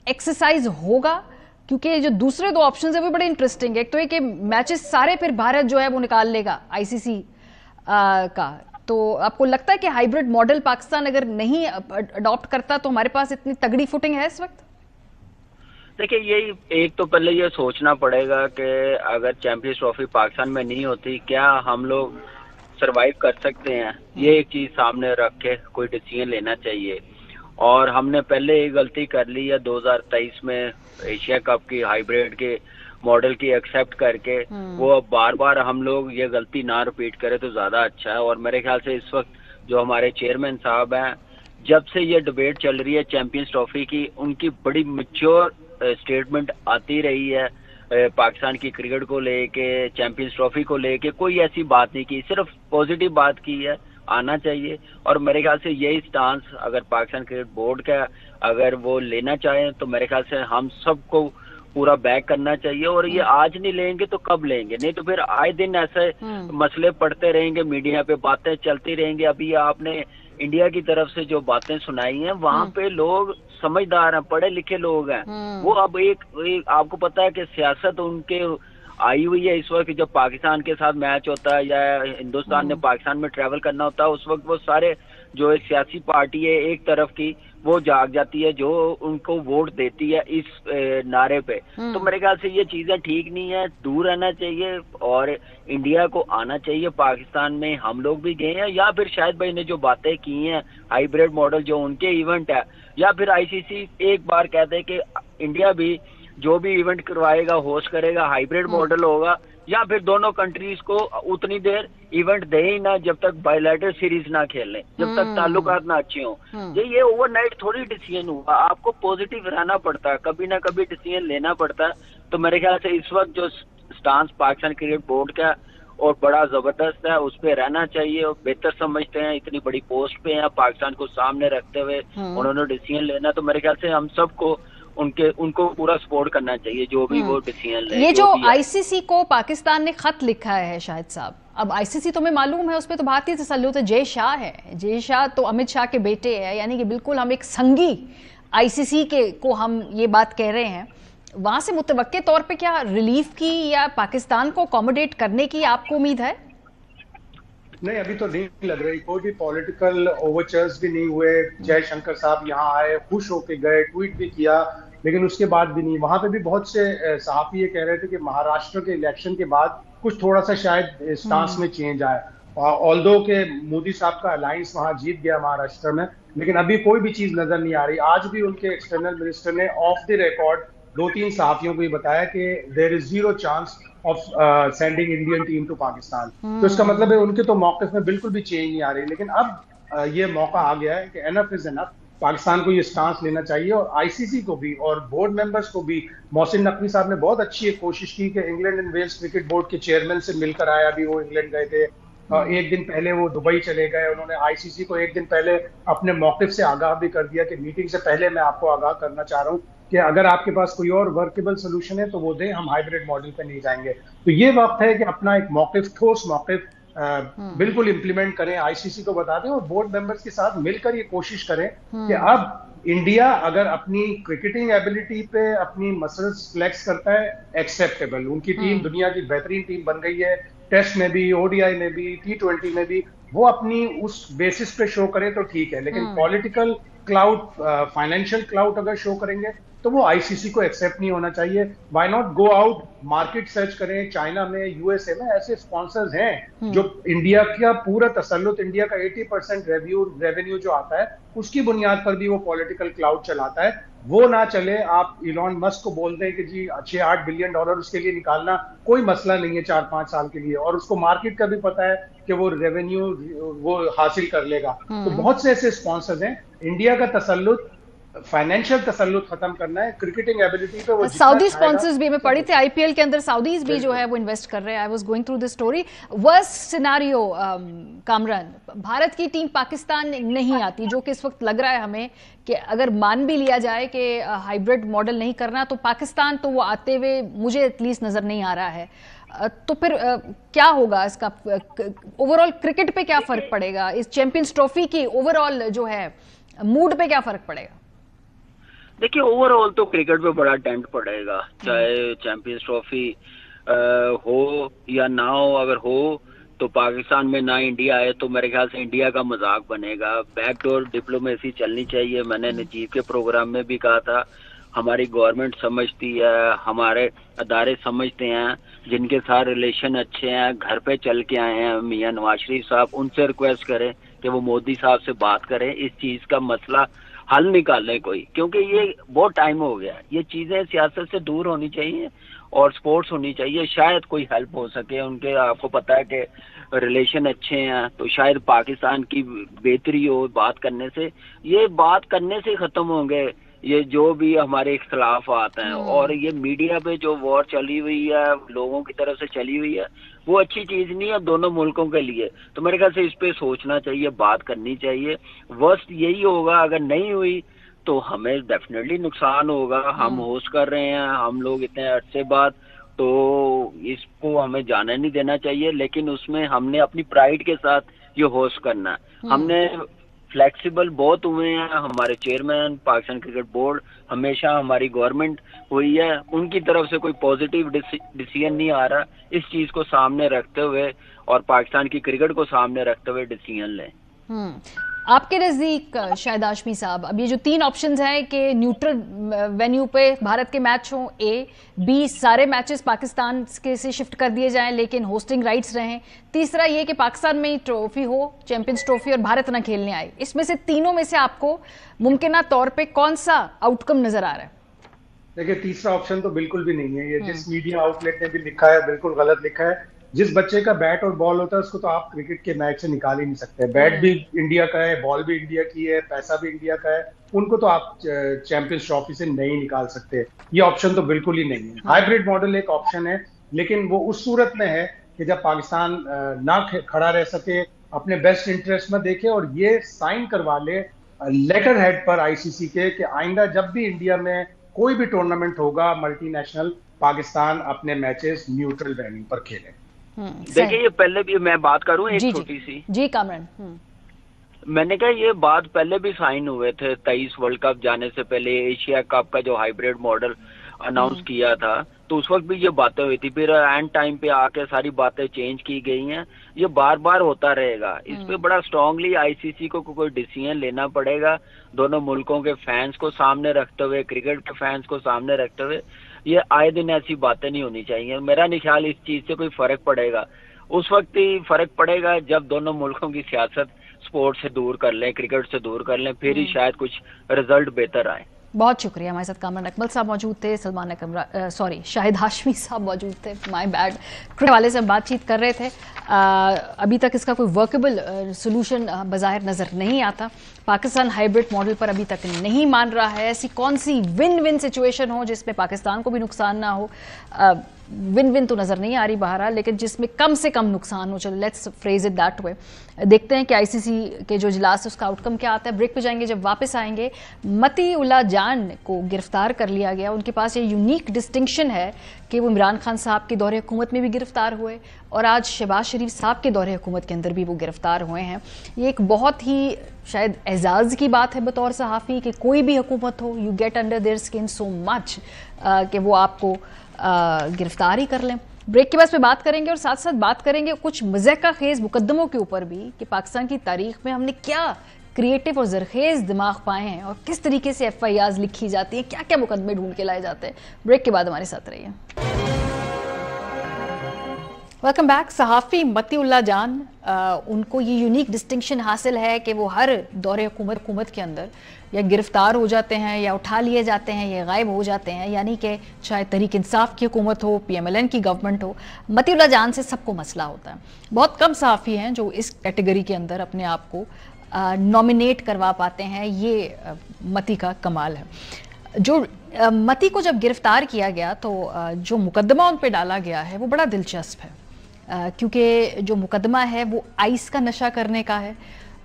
एक्सरसाइज होगा? क्योंकि जो दूसरे 2 ऑप्शंस है वो बड़े इंटरेस्टिंग है। एक तो ये कि मैचेस सारे फिर भारत जो है वो निकाल लेगा आईसीसी का, تو آپ کو لگتا ہے کہ ہائیبرڈ ماڈل پاکستان اگر نہیں اڈاپٹ کرتا تو ہمارے پاس اتنی تگڑی فوٹنگ ہے اس وقت؟ دیکھیں یہی ایک تو پہلے یہ سوچنا پڑے گا کہ اگر چیمپئنز ٹرافی پاکستان میں نہیں ہوتی کیا ہم لوگ سروائیو کر سکتے ہیں. یہ ایک چیز سامنے رکھ کے کوئی ڈیسیژن لینا چاہیے. اور ہم نے پہلے یہ غلطی کر لی ہے 2023 میں ایشیا کپ کی ہائیبریڈ کے ماڈل کی ایکسیپٹ کر کے. وہ اب بار بار ہم لوگ یہ غلطی نہ ریپیٹ کرے تو زیادہ اچھا ہے. اور میرے خیال سے اس وقت جو ہمارے چیئرمین صاحب ہیں, جب سے یہ ڈبیٹ چل رہی ہے چیمپئنز ٹرافی کی, ان کی بڑی میچور اسٹیٹمنٹ آتی رہی ہے پاکستان کی کرکٹ کو لے کے, چیمپئنز ٹرافی کو لے کے. کوئی ایسی بات نہیں کی, صرف پازیٹیو بات کی ہے, آنا چاہیے. اور میرے خیال سے یہی سٹانس اگر پاکستان کرکٹ بورڈ کا اگر وہ لینا چاہیں تو میرے خیال سے ہم سب کو پورا بیک کرنا چاہیے. اور یہ آج نہیں لیں گے تو کب لیں گے؟ نہیں تو پھر آئے دن ایسے مسئلے پڑتے رہیں گے, میڈیا پہ باتیں چلتی رہیں گی. ابھی آپ نے انڈیا کی طرف سے جو باتیں سنائی ہیں وہاں پہ لوگ سمجھدار ہیں, پڑھے لکھے لوگ ہیں. وہ اب ایک آپ کو پتا ہے کہ سیاست ان کے آئی ہوئی ہے اس وقت. جب پاکستان کے ساتھ میچ ہوتا ہے یا ہندوستان نے پاکستان میں ٹریول کرنا ہوتا ہے اس وقت وہ سارے جو ایک سیاسی پارٹی ہے ایک طرف کی وہ جاگ جاتی ہے جو ان کو ووٹ دیتی ہے اس نعرے پہ. تو میرے خیال سے یہ چیزیں ٹھیک نہیں ہیں, دور رہنا چاہیے اور انڈیا کو آنا چاہیے. پاکستان میں ہم لوگ بھی گئے ہیں, یا پھر شاہد بھائی نے جو باتیں کی ہیں ہائیبریڈ ماڈل جو ان کے ایونٹ ہے, یا پھر آئی سی سی ایک بار کہتے ہیں کہ انڈیا بھی جو بھی ایونٹ کروائے گا ہوسٹ کرے گا ہائیبریڈ ماڈل ہوگا, یا پھر دونوں کنٹریز کو اتنی دیر ایونٹ دے ہی نہ جب تک بائیلیٹرل سیریز نہ کھیل لیں, جب تک تعلقات نہ اچھے ہوں. یہ اوور نائٹ تھوڑی ڈیسیژن ہوا, آپ کو پازیٹیو رہنا پڑتا ہے, کبھی نہ کبھی ڈیسیژن لینا پڑتا ہے. تو میرے خیال سے اس وقت جو سٹانس پاکستان کرکٹ بورڈ کا اور بڑا زبردست ہے اس پہ رہنا چاہیے. اور بہتر سمجھتے ہیں, اتنی بڑی پوسٹ پہ ہیں, پاکستان کو سامنے رکھتے ہوئے انہوں نے ڈیسیژن لینا. تو میرے خیال سے ہم سب کو ان کو پورا سپورٹ کرنا چاہیے جو بھی وہ ڈیسیژن لے. یہ جو آئی سی سی کو پاکستان نے خط لکھا ہے شاہد صاحب, اب آئی سی سی تمہیں معلوم ہے اس پہ تو بھارتی تسلط ہے, جے شاہ ہے, جے شاہ تو امت شاہ کے بیٹے ہیں, یعنی کہ بالکل ہم ایک سنگی آئی سی سی کے کو ہم یہ بات کہہ رہے ہیں. وہاں سے متوقع طور پہ کیا ریلیف کی یا پاکستان کو اکوموڈیٹ کرنے کی آپ کو امید ہے؟ نہیں, ابھی تو نہیں لگ رہی. کوئی بھی پولیٹیکل اوورچرز بھی نہیں ہوئے. جے شنکر صاحب یہاں آئے, خوش ہو کے گئے, ٹویٹ بھی کیا, لیکن اس کے بعد بھی نہیں. وہاں پہ بھی بہت سے صحافی یہ کہہ رہے تھے کہ مہاراشٹر کے الیکشن کے بعد کچھ تھوڑا سا شاید سٹانس میں چینج آئے. آلدو کہ مودی صاحب کا الائنس وہاں جیت گیا مہاراشٹر میں, لیکن ابھی کوئی بھی چیز نظر نہیں آ رہی. آج بھی ان کے ایکسٹرنل منسٹر نے آف دی ریکارڈ 2-3 صحافیوں کو یہ بتایا کہ there is zero chance of sending Indian team to Pakistan. تو اس کا مطلب ہے ان کے تو موقف میں بالکل بھی چینج نہیں آ رہی. لیکن اب یہ موقع آ گیا ہے کہ انف از انف, پاکستان کو یہ سٹانس لینا چاہیے. اور آئی سی سی کو بھی اور بورڈ ممبرز کو بھی. محسن نقوی صاحب نے بہت اچھی ایک کوشش کی کہ England and Wales cricket board کے چیئرمین سے مل کر آیا. ابھی وہ انگلینڈ گئے تھے, ایک دن پہلے وہ دبئی چلے گئے. انہوں نے آئی سی سی کو ایک دن پہلے اپنے موقف سے آگاہ بھی کر دیا کہ میٹنگ سے پہلے میں آپ کو آگاہ کرنا چاہ رہا ہوں کہ اگر آپ کے پاس کوئی اور ورکیبل سولوشن ہے تو وہ دیں, ہم ہائیبریڈ ماڈل پہ نہیں جائیں گے. تو یہ وقت ہے کہ اپنا ایک موقف, ٹھوس موقف بالکل امپلیمنٹ کریں, آئی سی سی کو بتا دیں اور بورڈ ممبرز کے ساتھ مل کر یہ کوشش کریں کہ اب انڈیا اگر اپنی کرکٹنگ ایبلٹی پہ اپنی مسلز فلیکس کرتا ہے ایکسیپٹیبل. ان کی ٹیم دنیا کی بہترین ٹیم بن گئی ہے, ٹیسٹ میں بھی, او ڈی آئی میں بھی, T20 میں بھی. وہ اپنی اس بیسس پہ شو کرے تو ٹھیک ہے, لیکن پولیٹیکل کلاؤڈ, فائنینشیل کلاؤڈ اگر شو کریں گے تو وہ آئی سی سی کو ایکسیپٹ نہیں ہونا چاہیے. Why not go out, market search کریں. چائنا میں, یو ایس اے میں ایسے اسپانسرز ہیں جو انڈیا کا پورا تسلط, انڈیا کا 80% ریونیو جو آتا ہے اس کی بنیاد پر بھی وہ پولیٹیکل کلاؤڈ چلاتا ہے. وہ نہ چلے. آپ ایلون مسک کو بول دیں کہ جی $6-8 بلین اس کے لیے نکالنا کوئی مسئلہ نہیں ہے 4-5 سال کے لیے, اور اس کو مارکیٹ کا بھی پتا ہے کہ وہ ریونیو وہ حاصل کر لے گا. تو بہت سے ایسے اسپانسرز ہیں. انڈیا کا تسلط, فائنینشیل تسلط ختم کرنا ہے, کرکٹنگ ایبلٹی پہ. وہ سعودی سپانسرز بھی, میں پڑھی تھی آئی پی ایل کے اندر سعودیز بھی جو ہے وہ انویسٹ کر رہے ہیں. I was going through this story. Worst scenario Kamran, Bharat کی ٹیم پاکستان نہیں آتی, جو کہ اس وقت لگ رہا ہے ہمیں کہ اگر مان بھی لیا جائے کہ ہائیبرڈ ماڈل نہیں کرنا تو پاکستان تو وہ آتے ہوئے مجھے ایٹ لیسٹ نظر نہیں آ رہا ہے. تو پھر کیا ہوگا اس کا اوور آل کرکٹ پہ کیا فرق پڑے گا, اس چیمپئنز ٹرافی کی اوور آل جو ہے موڈ پہ کیا فرق پڑے گا؟ دیکھیے اوور آل تو کرکٹ پہ بڑا ڈینٹ پڑے گا, چاہے چیمپئنز ٹرافی ہو یا نہ ہو. اگر ہو तो पाकिस्तान में ना इंडिया आए तो मेरे ख्याल से इंडिया का मजाक बनेगा। बैकडोर डिप्लोमेसी चलनी चाहिए। मैंने नजीब के प्रोग्राम में भी कहा था, हमारी गवर्नमेंट समझती है, हमारे अदारे समझते हैं, जिनके साथ रिलेशन अच्छे हैं, घर पे चल के आए हैं मियां नवाज शरीफ साहब, उनसे रिक्वेस्ट करें कि वो मोदी साहब से बात करें, इस चीज का मसला हल निकालें कोई, क्योंकि ये बहुत टाइम हो गया। ये चीजें सियासत से दूर होनी चाहिए और स्पोर्ट्स होनी चाहिए, शायद कोई हेल्प हो सके उनके। आपको पता है कि रिलेशन अच्छे हैं, तो शायद पाकिस्तान की बेहतरी हो बात करने से। ये बात करने से ख़त्म होंगे ये जो भी हमारे इख्तलाफात हैं। और ये मीडिया पे जो वॉर चली हुई है, लोगों की तरफ से चली हुई है, वो अच्छी चीज नहीं है दोनों मुल्कों के लिए। तो मेरे ख्याल से इस पे सोचना चाहिए, बात करनी चाहिए। वर्स्ट यही होगा, अगर नहीं हुई तो हमें डेफिनेटली नुकसान होगा। हम होस्ट कर रहे हैं, हम लोग इतने अरसे बाद, तो इसको हमें जाने नहीं देना चाहिए, लेकिन उसमें हमने अपनी प्राइड के साथ ये होस्ट करना है। हमने फ्लेक्सिबल बहुत हुए हैं, हमारे चेयरमैन, पाकिस्तान क्रिकेट बोर्ड, हमेशा हमारी गवर्नमेंट हुई है, उनकी तरफ से कोई पॉजिटिव डिसीजन नहीं आ रहा। इस चीज को सामने रखते हुए और पाकिस्तान की क्रिकेट को सामने रखते हुए डिसीजन लें। आपके नजदीक शाहिद हाशमी साहब, अब ये जो 3 ऑप्शंस हैं कि न्यूट्रल वेन्यू पे भारत के मैच हों, ए, बी सारे मैचेस पाकिस्तान के से शिफ्ट कर दिए जाएं लेकिन होस्टिंग राइट्स रहें, तीसरा ये कि पाकिस्तान में ही ट्रॉफी हो, चैंपियंस ट्रॉफी, और भारत ना खेलने आए। इसमें से तीनों में से आपको मुमकिन तौर पे कौन सा आउटकम नजर आ रहा है? देखिए, तीसरा ऑप्शन तो बिल्कुल भी नहीं है। ये जिस मीडिया आउटलेट ने भी लिखा है बिल्कुल गलत लिखा है। जिस बच्चे का बैट और बॉल होता है उसको तो आप क्रिकेट के मैच से निकाल ही नहीं सकते। बैट भी इंडिया का है, बॉल भी इंडिया की है, पैसा भी इंडिया का है, उनको तो आप चैंपियंस ट्रॉफी से नहीं निकाल सकते। ये ऑप्शन तो बिल्कुल ही नहीं है। हाइब्रिड मॉडल एक ऑप्शन है, लेकिन वो उस सूरत में है कि जब पाकिस्तान ना खड़ा रह सके, अपने बेस्ट इंटरेस्ट में देखे और ये साइन करवा ले लेटर हेड पर आईसीसी के कि आइंदा जब भी इंडिया में कोई भी टूर्नामेंट होगा मल्टीनेशनल, पाकिस्तान अपने मैचेस न्यूट्रल वेन्यू पर खेले। देखिए, ये पहले भी मैं बात करूं एक छोटी सी। जी कामरान, मैंने कहा ये बात पहले भी साइन हुए थे 23 वर्ल्ड कप जाने से पहले, एशिया कप का जो हाइब्रिड मॉडल अनाउंस किया था, तो उस वक्त भी ये बातें हुई थी। फिर एंड टाइम पे आके सारी बातें चेंज की गई हैं। ये बार बार होता रहेगा। इस पे बड़ा स्ट्रांगली आईसीसी को कोई डिसीजन लेना पड़ेगा, दोनों मुल्कों के फैंस को सामने रखते हुए, क्रिकेट के फैंस को सामने रखते हुए। ये आए दिन ऐसी बातें नहीं होनी चाहिए। मेरा नहीं ख्याल इस चीज से कोई फर्क पड़ेगा। उस वक्त ही फर्क पड़ेगा जब दोनों मुल्कों की सियासत स्पोर्ट्स से दूर कर लें, क्रिकेट से दूर कर लें, फिर ही शायद कुछ रिजल्ट बेहतर आए। बहुत शुक्रिया। हमारे साथ कामरान अकमल साहब मौजूद थे, शाहिद हाशमी साहब मौजूद थे। My bad. क्रिकेट वाले से हम बातचीत कर रहे थे। अभी तक इसका कोई वर्केबल सोल्यूशन बज़ाहिर नज़र नहीं आता। पाकिस्तान हाइब्रिड मॉडल पर अभी तक नहीं मान रहा है। ऐसी कौन सी विन विन सिचुएशन हो जिसमें पाकिस्तान को भी नुकसान ना हो, विन विन तो नज़र नहीं आ रही बहरहाल, लेकिन जिसमें कम से कम नुकसान हो। चलो let's phrase it that way. देखते हैं कि आईसीसी के जो इजलास है उसका आउटकम क्या आता है। ब्रेक पे जाएंगे। जब वापस आएंगे, मती उल्ला जान को गिरफ्तार कर लिया गया। उनके पास ये यूनिक डिस्टिंक्शन है कि वो इमरान खान साहब के दौरे हुकूमत में भी गिरफ्तार हुए और आज शहबाज शरीफ साहब के दौरे हुकूमत के अंदर भी वो गिरफ्तार हुए हैं। ये एक बहुत ही शायद एजाज़ की बात है बतौर सहाफ़ी कि कोई भी हुकूमत हो, you get under their skin so much कि वो आपको गिरफ्तार ही कर लें। ब्रेक के बाद पे बात करेंगे और साथ साथ बात करेंगे कुछ मज़ाक़ा खेज़ मुकदमों के ऊपर भी कि पाकिस्तान की तारीख में हमने क्या क्रिएटिव और ज़रखेज़ दिमाग पाए हैं और किस तरीके से FIRs लिखी जाती हैं, क्या क्या मुकदमे ढूंढ के लाए जाते हैं। ब्रेक के बाद हमारे साथ रहिए। Welcome back. सहाफ़ी मती उल्ला जान, उनको ये यूनिक डिस्टिंक्शन हासिल है कि वो हर दौरे हुकूमत के अंदर या गिरफ्तार हो जाते हैं या उठा लिए जाते हैं या गायब हो जाते हैं। यानी कि चाहे तहरीक इंसाफ की हुकूमत हो, PMLN की गवर्नमेंट हो, मती उल्ला जान से सबको मसला होता है। बहुत कम सहाफ़ी हैं जो इस कैटेगरी के अंदर अपने आप को नॉमिनेट करवा पाते हैं। ये मती का कमाल है। जो मती को जब गिरफ्तार किया गया तो जो मुकदमा उन पर डाला गया है वो बड़ा दिलचस्प है, क्योंकि जो मुकदमा है वो आइस का नशा करने का है,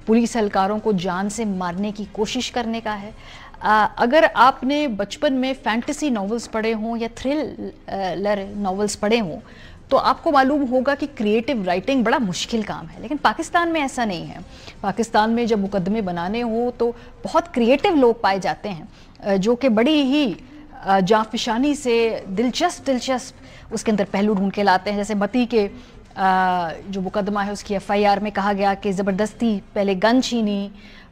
पुलिस एहलकारों को जान से मारने की कोशिश करने का है। अगर आपने बचपन में फैंटेसी नॉवेल्स पढ़े हों या थ्रिलर नॉवेल्स पढ़े हों तो आपको मालूम होगा कि क्रिएटिव राइटिंग बड़ा मुश्किल काम है, लेकिन पाकिस्तान में ऐसा नहीं है। पाकिस्तान में जब मुकदमे बनाने हों तो बहुत क्रिएटिव लोग पाए जाते हैं जो कि बड़ी ही जांफिशानी से दिलचस्प उसके अंदर पहलू ढूंढ के लाते हैं। जैसे मती के जो मुकदमा है उसकी FIR में कहा गया कि ज़बरदस्ती पहले गन छीनी,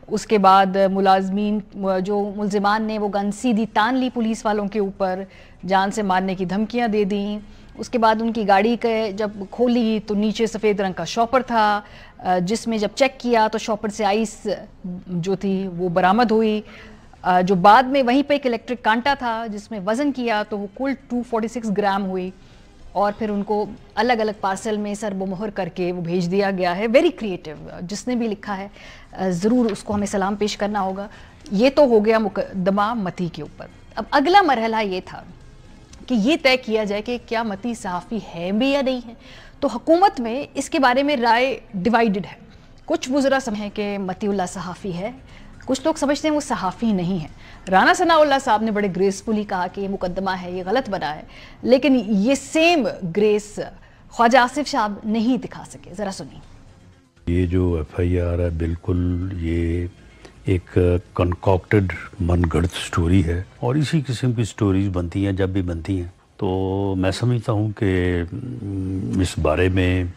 उसके बाद मुलाजमीन जो मुलजिमान ने वो गन सीधी तान ली पुलिस वालों के ऊपर, जान से मारने की धमकियां दे दी। उसके बाद उनकी गाड़ी के जब खोली तो नीचे सफ़ेद रंग का शॉपर था, जिसमें जब चेक किया तो शॉपर से आइस जो थी वो बरामद हुई, जो बाद में वहीं पे एक इलेक्ट्रिक कांटा था जिसमें वज़न किया तो वो कुल 246 ग्राम हुई, और फिर उनको अलग अलग पार्सल में सरबोमोहर करके वो भेज दिया गया है। वेरी क्रिएटिव, जिसने भी लिखा है ज़रूर उसको हमें सलाम पेश करना होगा। ये तो हो गया मुकदमा मती के ऊपर। अब अगला मरहला ये था कि ये तय किया जाए कि क्या मती सहाफ़ी है भी या नहीं है। तो हुकूमत में इसके बारे में राय डिवाइडेड है। कुछ वुज़रा समझते हैं कि मतीउल्लाह सहाफ़ी है, कुछ लोग समझते हैं वो सहाफ़ी नहीं है। राना सनाउल्लाह साहब ने बड़े ग्रेसफुली कहा कि ये मुकदमा है, ये गलत बना है, लेकिन ये सेम ग्रेस ख्वाजा आसिफ साहब नहीं दिखा सके। ज़रा सुनिए। ये जो FIR है बिल्कुल ये एक कंकॉक्टेड मनगढ़ंत स्टोरी है, और इसी किस्म की स्टोरीज बनती हैं जब भी बनती हैं। तो मैं समझता हूँ कि इस बारे में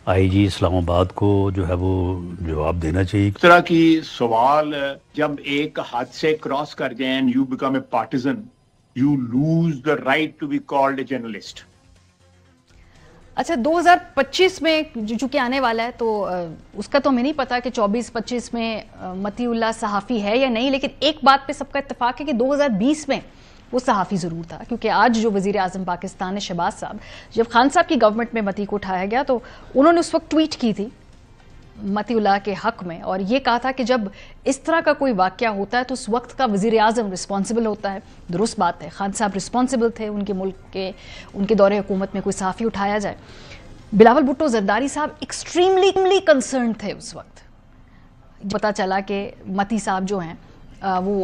IG इस्लामाबाद को जो है वो जवाब देना चाहिए। इस तरह की सवाल जब एक हद से क्रॉस कर जाए and you become a partisan, you lose the right to be called a journalist. अच्छा, 2025 में चूंकि आने वाला है तो उसका तो हमें नहीं पता कि 24-25 में मतीउल्लाह सहाफ़ी है या नहीं, लेकिन एक बात पे सबका इत्तेफाक है कि 2020 में वो सहाफ़ी ज़रूर था, क्योंकि आज जो वज़ीर आज़म पाकिस्तान है शहबाज साहब, जब खान साहब की गवर्नमेंट में मती को उठाया गया तो उन्होंने उस वक्त ट्वीट की थी मतीउल्लाह के हक़ में, और ये कहा था कि जब इस तरह का कोई वाक़या होता है तो उस वक्त का वज़ीर आज़म रिस्पॉन्सिबल होता है। दुरुस्त बात है, खान साहब रिस्पॉन्सिबल थे, उनके मुल्क के उनके दौरे हुकूमत में कोई सहाफ़ी उठाया जाए। बिलावल भुट्टो जरदारी साहब एक्सट्रीमली कंसर्न थे उस वक्त। पता चला कि मती साहब जो हैं वो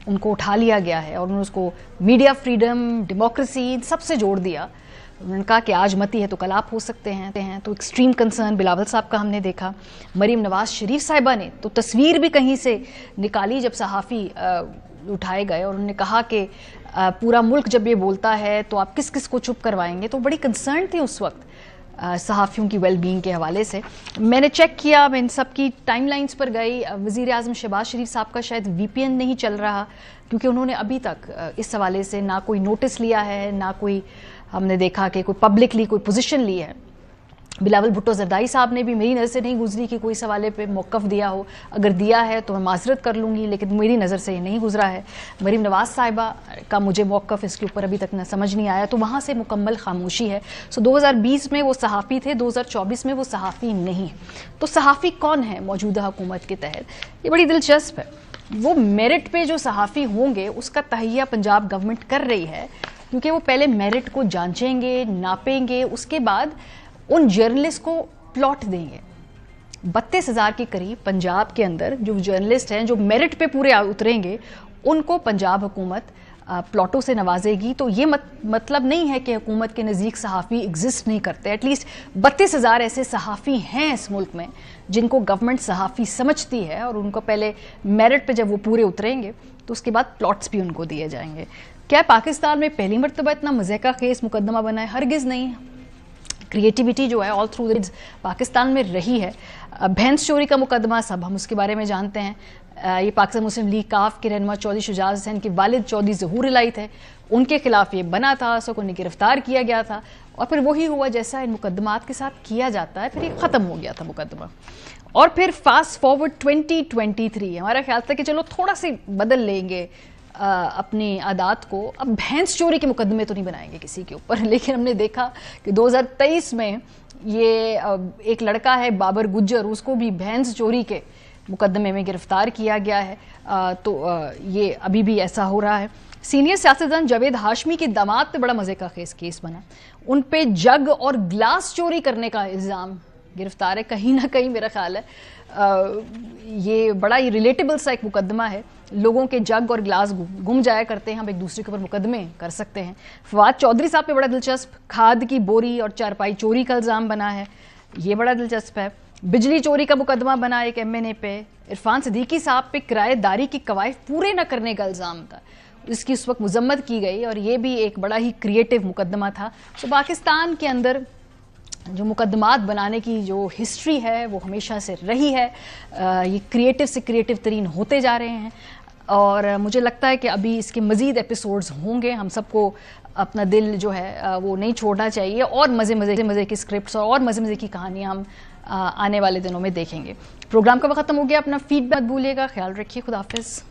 उनको उठा लिया गया है, और उन्होंने उसको मीडिया फ्रीडम, डेमोक्रेसी सबसे जोड़ दिया। उन्होंने कहा कि आज मती है तो कल आप हो सकते हैं। तो एक्सट्रीम कंसर्न बिलावल साहब का हमने देखा। मरीम नवाज शरीफ साहिबा ने तो तस्वीर भी कहीं से निकाली जब सहाफ़ी उठाए गए, और उन्होंने कहा कि पूरा मुल्क जब ये बोलता है तो आप किस किस को चुप करवाएंगे। तो बड़ी कंसर्न थी उस वक्त सहाफ़ियों की वेलबींग के हवाले से। मैंने चेक किया, मैं इन सब की टाइमलाइंस पर गई। वज़ीर आज़म शहबाज शरीफ साहब का शायद VPN नहीं चल रहा, क्योंकि उन्होंने अभी तक इस हवाले से ना कोई नोटिस लिया है, ना कोई हमने देखा कि कोई पब्लिकली कोई पोजीशन ली है। बिलावल भुट्टो जरदारी साहब ने भी मेरी नज़र से नहीं गुजरी कि कोई इस हवाले पे मौक़िफ़ दिया हो। अगर दिया है तो मैं माज़रत कर लूँगी, लेकिन मेरी नज़र से ये नहीं गुजरा है। मरीम नवाज साहिबा का मुझे मौक़िफ़ इसके ऊपर अभी तक न समझ नहीं आया, तो वहाँ से मुकम्मल खामोशी है। सो 2020 में वो सहाफ़ी थे, 2024 में वो सहाफ़ी नहीं है। तो सहाफ़ी कौन है मौजूदा हुकूमत के तहत, ये बड़ी दिलचस्प है। वो मेरिट पे जो सहाफ़ी होंगे उसका तहैया पंजाब गवर्नमेंट कर रही है, क्योंकि वो पहले मेरिट को जांचेंगे, नापेंगे, उसके बाद उन जर्नलिस्ट को प्लॉट देंगे। 32,000 के करीब पंजाब के अंदर जो जर्नलिस्ट हैं जो मेरिट पे पूरे उतरेंगे, उनको पंजाब हुकूमत प्लॉटों से नवाजेगी। तो ये मतलब नहीं है कि हुकूमत के नज़दीक सहाफ़ी एग्जिस्ट नहीं करते। एटलीस्ट 32,000 ऐसे सहाफ़ी हैं इस मुल्क में जिनको गवर्नमेंट सहाफ़ी समझती है, और उनको पहले मेरिट पे जब वो पूरे उतरेंगे तो उसके बाद प्लॉट्स भी उनको दिए जाएंगे। क्या पाकिस्तान में पहली मरतबा इतना मज़े का खेस मुकदमा बना है? हरगिज़ नहीं। क्रिएटिविटी जो है ऑल थ्रू पाकिस्तान में रही है। भैंस चोरी का मुकदमा, सब हम उसके बारे में जानते हैं। ये पाकिस्तान मुस्लिम लीग काफ के रहनुमा चौधरी शुजात हुसैन के वालिद चौधरी ज़हूर इलाही थे, उनके खिलाफ ये बना था, सो उन्हें गिरफ्तार किया गया था, और फिर वही हुआ जैसा इन मुकदमात के साथ किया जाता है, फिर ये ख़त्म हो गया था मुकदमा। और फिर फास्ट फॉरवर्ड 2023, हमारा ख्याल था कि चलो थोड़ा सी बदल लेंगे अपनी आदात को, अब भैंस चोरी के मुकदमे तो नहीं बनाएंगे किसी के ऊपर। लेकिन हमने देखा कि 2023 में ये एक लड़का है बाबर गुज्जर, उसको भी भैंस चोरी के मुकदमे में गिरफ्तार किया गया है। तो ये अभी भी ऐसा हो रहा है। सीनियर सियासतदान जावेद हाशमी के दामाद पे बड़ा मज़े का केस बना, उन पे जग और ग्लास चोरी करने का इल्ज़ाम, गिरफ्तार है। कहीं ना कहीं मेरा ख्याल है ये बड़ा ही रिलेटेबल सा एक मुकदमा है। लोगों के जग और ग्लास गुम जाया करते हैं, हम एक दूसरे के ऊपर मुकदमे कर सकते हैं। फवाद चौधरी साहब पे बड़ा दिलचस्प खाद की बोरी और चारपाई चोरी का इल्ज़ाम बना है, ये बड़ा दिलचस्प है। बिजली चोरी का मुकदमा बना एक MNA पे। इरफान सिद्दीकी साहब पे किराएदारी की कवायद पूरे न करने का इल्ज़ाम था, इसकी उस वक्त मजम्मत की गई, और ये भी एक बड़ा ही क्रिएटिव मुकदमा था। तो पाकिस्तान के अंदर جو مقدمات بنانے کی جو ہسٹری ہے وہ ہمیشہ سے رہی ہے، یہ کریٹو سے کریٹو ترین ہوتے جا رہے ہیں، اور مجھے لگتا ہے کہ ابھی اس کے مزید ایپیسوڈز ہوں گے. ہم سب کو اپنا دل جو ہے وہ نہیں چھوڑنا چاہیے، اور مزے کی اسکرپٹس اور مزے کی کہانیاں ہم آنے والے دنوں میں دیکھیں گے. پروگرام کا وقت ختم ہو گیا. اپنا فیڈ بیک مت بھولیے گا. خیال رکھیے. خدا حافظ.